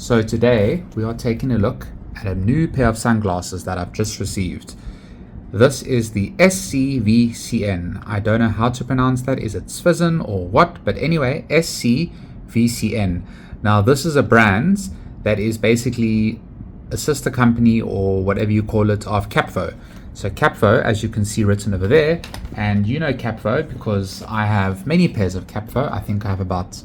So today we are taking a look at a new pair of sunglasses that I've just received. This is the SCVCN. I don't know how to pronounce that. Is it SCVCN or what? But anyway, SCVCN. Now this is a brand that is basically a sister company or whatever you call it of Capvo. So Capvo, as you can see written over there, and you know Capvo because I have many pairs of Capvo. I think I have about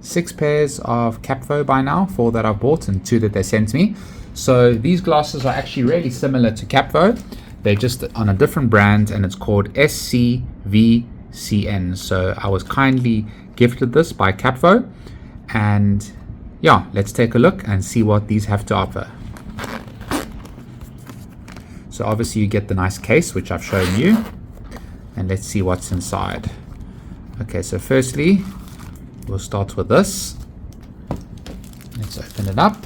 6 pairs of Capvo by now, 4 that I've bought and 2 that they sent me. So these glasses are actually really similar to Capvo. They're just on a different brand and it's called SCVCN. So I was kindly gifted this by Capvo, and yeah, let's take a look and see what these have to offer. So obviously you get the nice case, which I've shown you, and let's see what's inside. Okay, so firstly, we'll start with this. Let's open it up.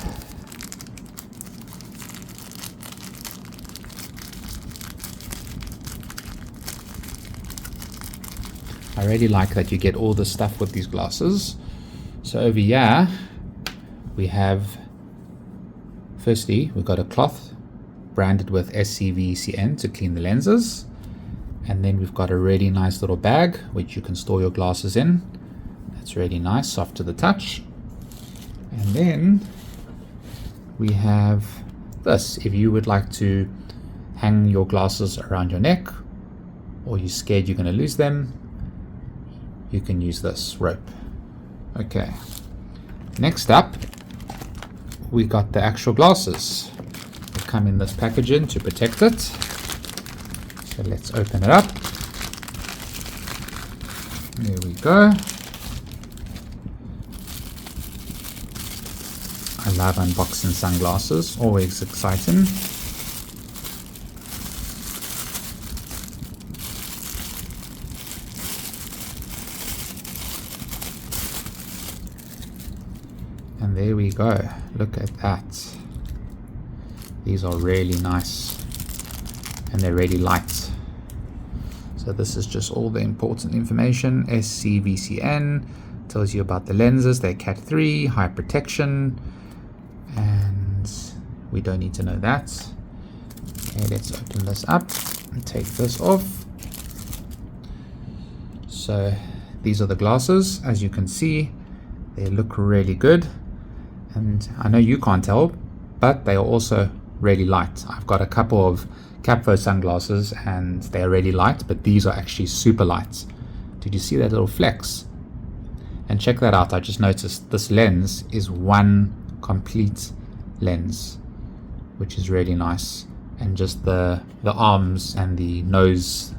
I really like that you get all the stuff with these glasses. So over here, we have, firstly, we've got a cloth branded with SCVCN to clean the lenses. And then we've got a really nice little bag, which you can store your glasses in. That's really nice, soft to the touch. And then we have this. If you would like to hang your glasses around your neck, or you're scared you're going to lose them, you can use this rope. Okay. Next up, we got the actual glasses. They come in this packaging to protect it. So let's open it up. There we go. I love unboxing sunglasses, always exciting. And there we go, look at that. These are really nice and they're really light. So this is just all the important information. SCVCN tells you about the lenses. They're Cat 3, high protection, and we don't need to know that. Okay, let's open this up and take this off. So these are the glasses. As you can see, they look really good. And I know you can't tell, but they are also really light. I've got a couple of Capvo sunglasses and they're really light, but these are actually super light. Did you see that little flex? And check that out. I just noticed this lens is one complete lens, which is really nice. And just the arms and the nose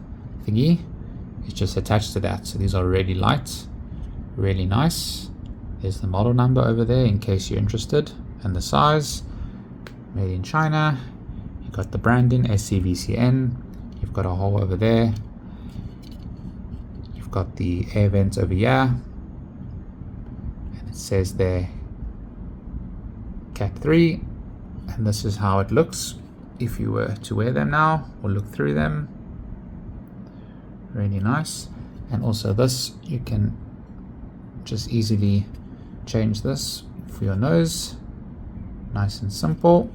thingy is just attached to that. So these are really light, really nice. There's the model number over there in case you're interested, and the size. Made in China. You've got the branding, SCVCN. You've got a hole over there. You've got the air vents over here. And it says there Cat 3. And this is how it looks if you were to wear them now or look through them. Really nice. And also this, you can just easily change this for your nose. Nice and simple.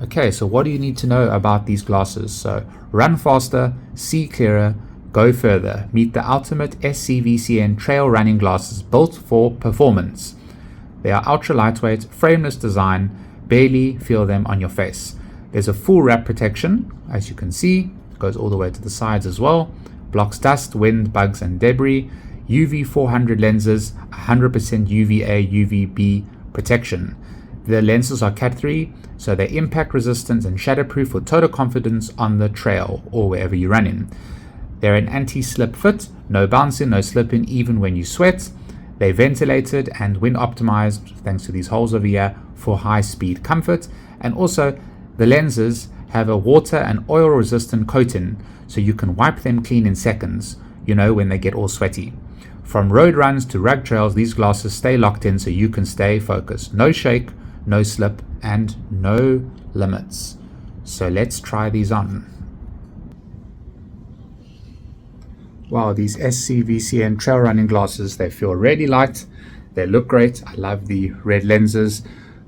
Okay, so what do you need to know about these glasses? So run faster, see clearer, go further. Meet the ultimate SCVCN Trail Running Glasses built for performance. They are ultra lightweight, frameless design. Barely feel them on your face. There's a full wrap protection, as you can see. It goes all the way to the sides as well. Blocks dust, wind, bugs and debris. UV 400 lenses, 100% UVA, UVB protection. The lenses are Cat 3, so they're impact resistant and shatterproof for total confidence on the trail or wherever you run in. They're an anti-slip fit, no bouncing, no slipping even when you sweat. They're ventilated and wind optimized thanks to these holes over here for high speed comfort. And also the lenses have a water and oil resistant coating, so you can wipe them clean in seconds, you know, when they get all sweaty. From road runs to rugged trails, these glasses stay locked in so you can stay focused. No shake, no slip, and no limits. So let's try these on. Wow, these SCVCN Trail Running Glasses, they feel really light. They look great. I love the red lenses.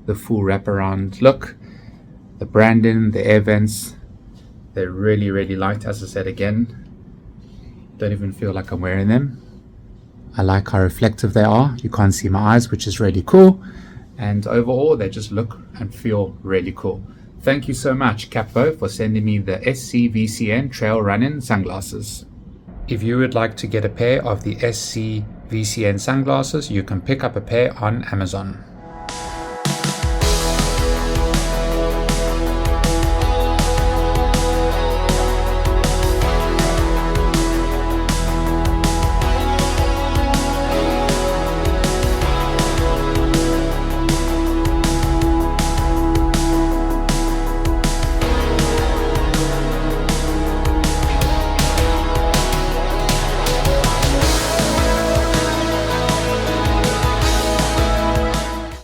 the full wraparound look. The branding, the air vents, they're really, really light. As I said again, don't even feel like I'm wearing them. I like how reflective they are. You can't see my eyes, which is really cool. And overall, they just look and feel really cool. Thank you so much, Capo, for sending me the SCVCN Trail Running Sunglasses. If you would like to get a pair of the SCVCN sunglasses, you can pick up a pair on Amazon.